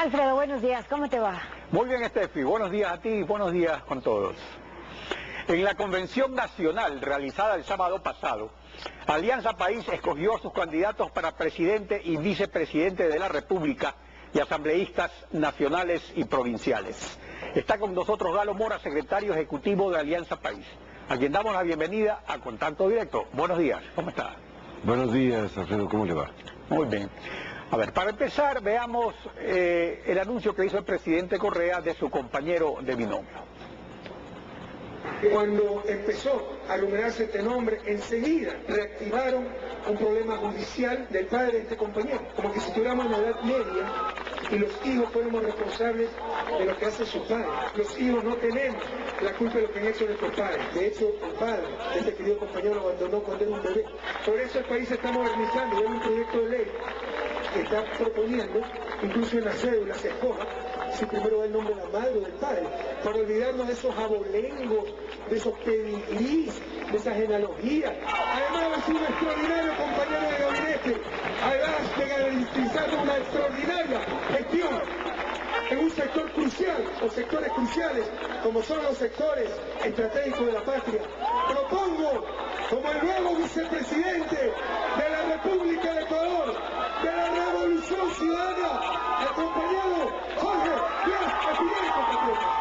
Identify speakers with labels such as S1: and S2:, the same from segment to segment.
S1: Alfredo, buenos días, ¿cómo te va?
S2: Muy bien, Estefi, buenos días a ti y buenos días con todos. En la convención nacional realizada el sábado pasado, Alianza País escogió a sus candidatos para presidente y vicepresidente de la República y asambleístas nacionales y provinciales. Está con nosotros Galo Mora, secretario ejecutivo de Alianza País, a quien damos la bienvenida a Contacto Directo. Buenos días, ¿cómo está?
S3: Buenos días, Alfredo, ¿cómo le va?
S2: Muy bien. A ver, para empezar, veamos el anuncio que hizo el presidente Correa de su compañero de binomio.
S4: Cuando empezó a enumerarse este nombre, enseguida reactivaron un problema judicial del padre de este compañero, como que si estuviéramos en la Edad Media y los hijos fuéramos responsables de lo que hace su padre. Los hijos no tenemos la culpa de lo que han hecho nuestros padres. De hecho, el padre de este querido compañero lo abandonó cuando era un bebé. Por eso el país se está modernizando y hay un proyecto de ley que está proponiendo, incluso en la cédula se escoja si primero da el nombre de la madre o del padre, para olvidarnos de esos abolengos, de esos pedigrís, de esas genealogías. Además de ser un extraordinario compañero de gabinete, además de garantizar una extraordinaria gestión en un sector crucial, o sectores cruciales, como son los sectores estratégicos de la patria. Propongo como el nuevo vicepresidente de la República de Ecuador, de la Revolución Ciudadana, al compañero Jorge Glas Espinel, compatriotas.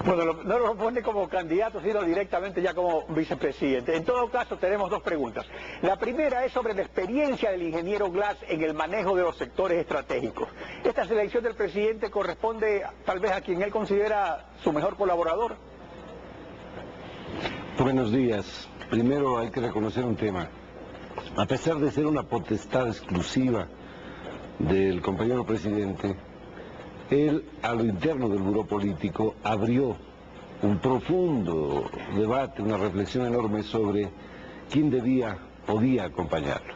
S2: Bueno, no lo pone como candidato, sino directamente ya como vicepresidente. En todo caso, tenemos dos preguntas. La primera es sobre la experiencia del ingeniero Glas en el manejo de los sectores estratégicos. ¿Esta selección del presidente corresponde tal vez a quien él considera su mejor colaborador?
S3: Buenos días. Primero hay que reconocer un tema. A pesar de ser una potestad exclusiva del compañero presidente, él, a lo interno del buró político, abrió un profundo debate, una reflexión enorme sobre quién podía acompañarlo.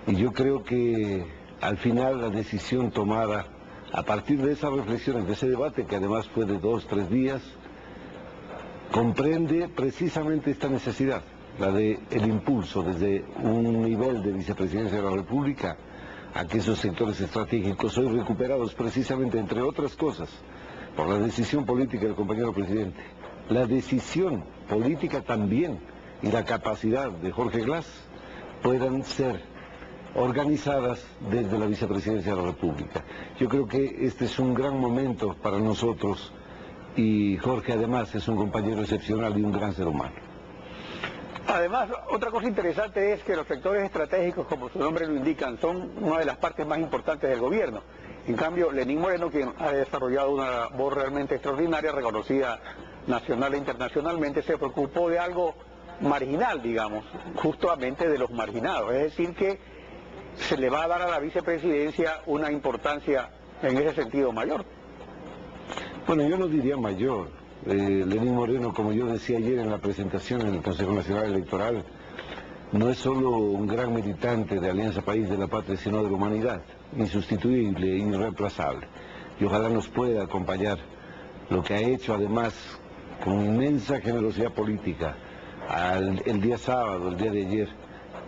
S3: Y yo creo que al final la decisión tomada a partir de esas reflexiones, de ese debate que además fue de 2 o 3 días, comprende precisamente esta necesidad, la de el impulso desde un nivel de vicepresidencia de la República a que esos sectores estratégicos hoy recuperados precisamente, entre otras cosas, por la decisión política del compañero presidente, la decisión política también y la capacidad de Jorge Glas puedan ser organizadas desde la vicepresidencia de la República. Yo creo que este es un gran momento para nosotros y Jorge además es un compañero excepcional y un gran ser humano.
S2: Además, otra cosa interesante es que los sectores estratégicos, como su nombre lo indican, son una de las partes más importantes del gobierno. En cambio, Lenín Moreno, quien ha desarrollado una voz realmente extraordinaria, reconocida nacional e internacionalmente, se preocupó de algo marginal, digamos, justamente de los marginados. Es decir, que se le va a dar a la vicepresidencia una importancia en ese sentido mayor.
S3: Bueno, yo no diría mayor. Lenín Moreno, como yo decía ayer en la presentación en el Consejo Nacional Electoral, no es solo un gran militante de Alianza País de la Patria, sino de la humanidad, insustituible, irreemplazable. Y ojalá nos pueda acompañar lo que ha hecho, además, con inmensa generosidad política, el día sábado, el día de ayer,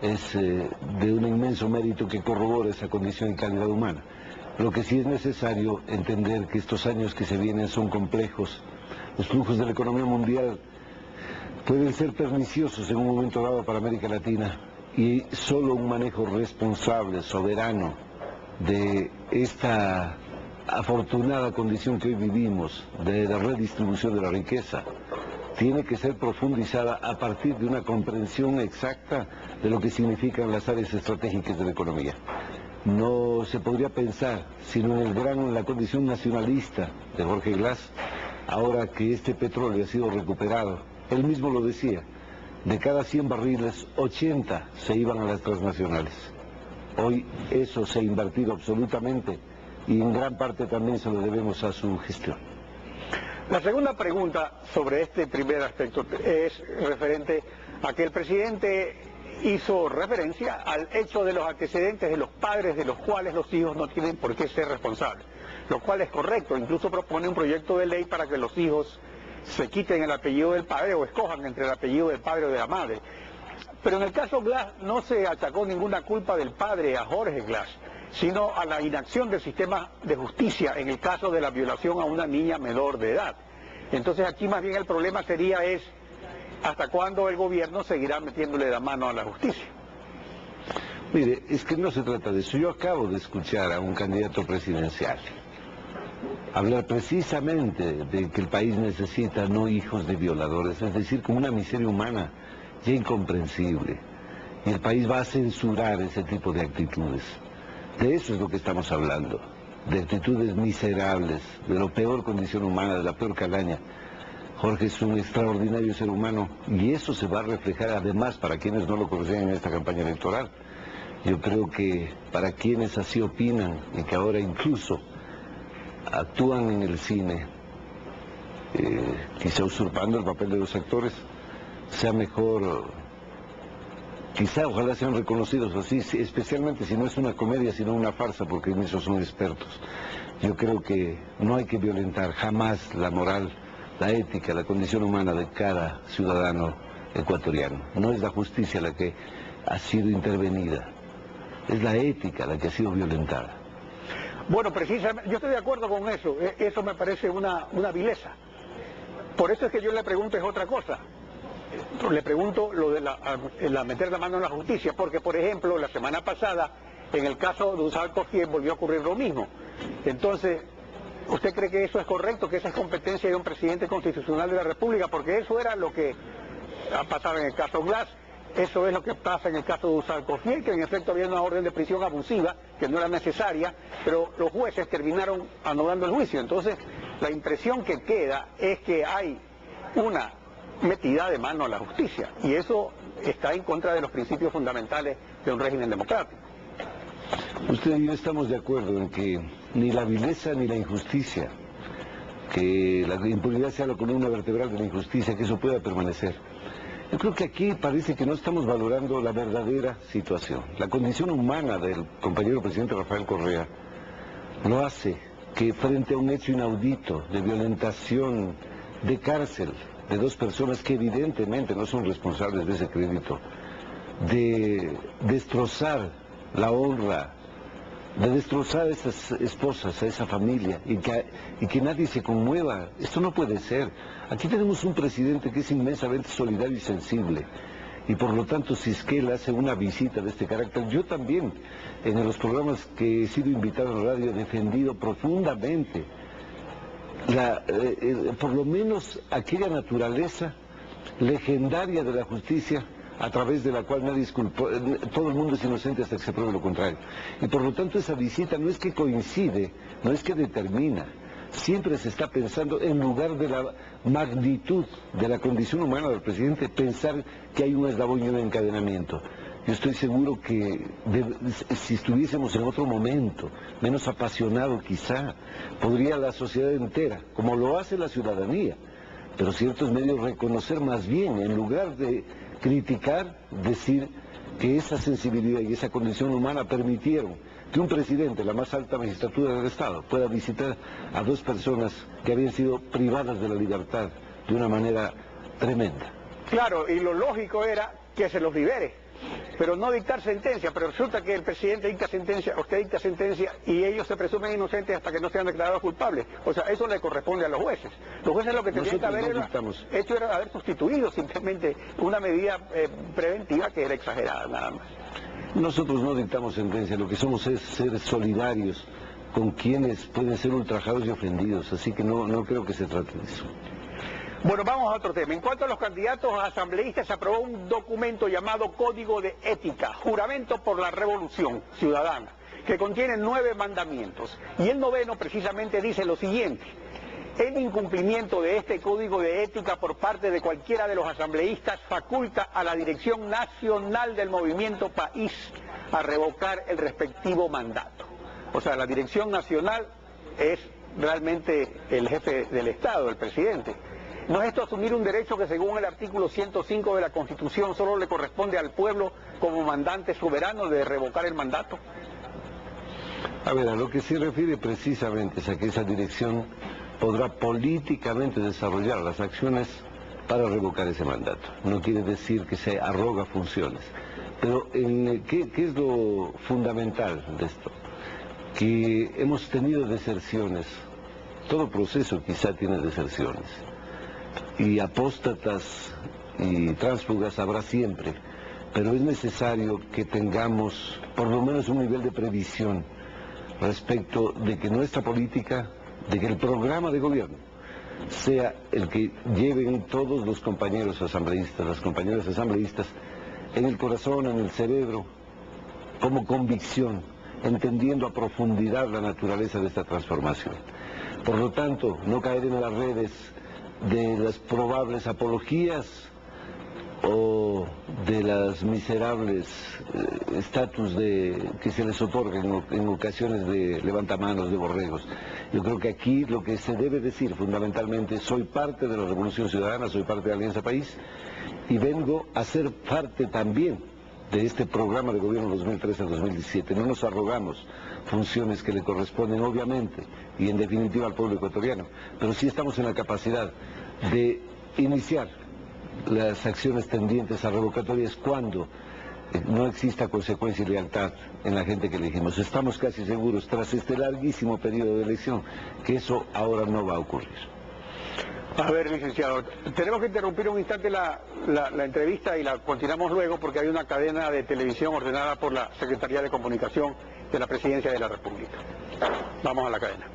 S3: es de un inmenso mérito que corrobora esa condición de calidad humana. Lo que sí es necesario entender que estos años que se vienen son complejos. Los flujos de la economía mundial pueden ser perniciosos en un momento dado para América Latina y solo un manejo responsable, soberano de esta afortunada condición que hoy vivimos, de la redistribución de la riqueza, tiene que ser profundizada a partir de una comprensión exacta de lo que significan las áreas estratégicas de la economía. No se podría pensar sino en la condición nacionalista de Jorge Glas, ahora que este petróleo ha sido recuperado. Él mismo lo decía, de cada 100 barriles, 80 se iban a las transnacionales. Hoy eso se ha invertido absolutamente y en gran parte también se lo debemos a su gestión.
S2: La segunda pregunta sobre este primer aspecto es referente a que el presidente hizo referencia al hecho de los antecedentes de los padres de los cuales los hijos no tienen por qué ser responsables, lo cual es correcto. Incluso propone un proyecto de ley para que los hijos se quiten el apellido del padre o escojan entre el apellido del padre o de la madre. Pero en el caso Glass no se achacó ninguna culpa del padre a Jorge Glass, sino a la inacción del sistema de justicia en el caso de la violación a una niña menor de edad. Entonces aquí más bien el problema sería hasta cuándo el gobierno seguirá metiéndole la mano a la justicia.
S3: Mire, es que no se trata de eso. Yo acabo de escuchar a un candidato presidencial hablar precisamente de que el país necesita no hijos de violadores, es decir, como una miseria humana ya incomprensible. Y el país va a censurar ese tipo de actitudes. De eso es lo que estamos hablando, de actitudes miserables, de la peor condición humana, de la peor calaña. Jorge es un extraordinario ser humano y eso se va a reflejar además para quienes no lo conocían en esta campaña electoral. Yo creo que para quienes así opinan y que ahora incluso actúan en el cine, quizá usurpando el papel de los actores, sea mejor, quizá ojalá sean reconocidos así, especialmente si no es una comedia sino una farsa, porque en eso son expertos. Yo creo que no hay que violentar jamás la moral, la ética, la condición humana de cada ciudadano ecuatoriano. No es la justicia la que ha sido intervenida, es la ética la que ha sido violentada.
S2: Bueno, precisamente, yo estoy de acuerdo con eso, eso me parece una vileza. Por eso es que yo le pregunto es otra cosa. Le pregunto lo de meter la mano en la justicia, porque por ejemplo, la semana pasada, en el caso de Usal Cogien volvió a ocurrir lo mismo. Entonces, ¿usted cree que eso es correcto, que esa es competencia de un presidente constitucional de la República? Porque eso era lo que ha pasado en el caso Glass. Eso es lo que pasa en el caso de Usal Cogien, que en efecto había una orden de prisión abusiva, que no era necesaria, pero los jueces terminaron anulando el juicio. Entonces, la impresión que queda es que hay una metida de mano a la justicia, y eso está en contra de los principios fundamentales de un régimen democrático.
S3: Usted y yo estamos de acuerdo en que ni la vileza ni la injusticia, que la impunidad sea la columna vertebral de la injusticia, que eso pueda permanecer. Yo creo que aquí parece que no estamos valorando la verdadera situación. La condición humana del compañero presidente Rafael Correa lo hace que frente a un hecho inaudito de violentación, de cárcel, de dos personas que evidentemente no son responsables de ese crédito, de destrozar la honra, de destrozar a esas esposas, a esa familia, y que nadie se conmueva. Esto no puede ser. Aquí tenemos un presidente que es inmensamente solidario y sensible, y por lo tanto, si es que él hace una visita de este carácter, yo también, en los programas que he sido invitado a la radio, he defendido profundamente por lo menos aquella naturaleza legendaria de la justicia, a través de la cual nadie es culpable, todo el mundo es inocente hasta que se pruebe lo contrario. Y por lo tanto esa visita no es que coincide, no es que determina, siempre se está pensando, en lugar de la magnitud de la condición humana del presidente, pensar que hay un eslabón y un encadenamiento. Yo estoy seguro que si estuviésemos en otro momento, menos apasionado quizá, podría la sociedad entera, como lo hace la ciudadanía, pero ciertos medios reconocer más bien, en lugar de criticar, decir que esa sensibilidad y esa condición humana permitieron que un presidente, la más alta magistratura del Estado, pueda visitar a dos personas que habían sido privadas de la libertad de una manera tremenda.
S2: Claro, y lo lógico era que se los libere, pero no dictar sentencia. Pero resulta que el presidente dicta sentencia, usted dicta sentencia, y ellos se presumen inocentes hasta que no sean declarados culpables. O sea, eso le corresponde a los jueces. Los jueces lo que tendrían que haber hecho era haber sustituido simplemente una medida preventiva que era exagerada, nada más.
S3: Nosotros no dictamos sentencia, lo que somos es ser solidarios con quienes pueden ser ultrajados y ofendidos, así que no creo que se trate de eso.
S2: Bueno, vamos a otro tema. En cuanto a los candidatos a asambleístas, se aprobó un documento llamado Código de Ética, Juramento por la Revolución Ciudadana, que contiene 9 mandamientos. Y el 9º precisamente dice lo siguiente: el incumplimiento de este Código de Ética por parte de cualquiera de los asambleístas faculta a la Dirección Nacional del Movimiento País a revocar el respectivo mandato. O sea, la Dirección Nacional es realmente el jefe del Estado, el presidente. ¿No es esto asumir un derecho que según el artículo 105 de la Constitución solo le corresponde al pueblo como mandante soberano de revocar el mandato?
S3: A ver, a lo que se refiere precisamente es a que esa dirección podrá políticamente desarrollar las acciones para revocar ese mandato. No quiere decir que se arroga funciones. Pero ¿qué es lo fundamental de esto? Que hemos tenido deserciones. Todo proceso quizá tiene deserciones. Y apóstatas y tránsfugas habrá siempre. Pero es necesario que tengamos por lo menos un nivel de previsión respecto de que nuestra política, de que el programa de gobierno sea el que lleven todos los compañeros asambleístas, las compañeras asambleístas, en el corazón, en el cerebro, como convicción, entendiendo a profundidad la naturaleza de esta transformación. Por lo tanto, no caer en las redes de las probables apologías o de las miserables estatus que se les otorga en ocasiones de levantamanos, de borregos. Yo creo que aquí lo que se debe decir fundamentalmente: soy parte de la Revolución Ciudadana, soy parte de Alianza País y vengo a ser parte también de este programa de gobierno 2013-2017. No nos arrogamos funciones que le corresponden obviamente y en definitiva al pueblo ecuatoriano, pero sí estamos en la capacidad de iniciar las acciones tendientes a revocatorias cuando no exista consecuencia y lealtad en la gente que elegimos. Estamos casi seguros, tras este larguísimo periodo de elección, que eso ahora no va a ocurrir.
S2: A ver, licenciado, tenemos que interrumpir un instante la entrevista y la continuamos luego porque hay una cadena de televisión ordenada por la Secretaría de Comunicación de la Presidencia de la República. Vamos a la cadena.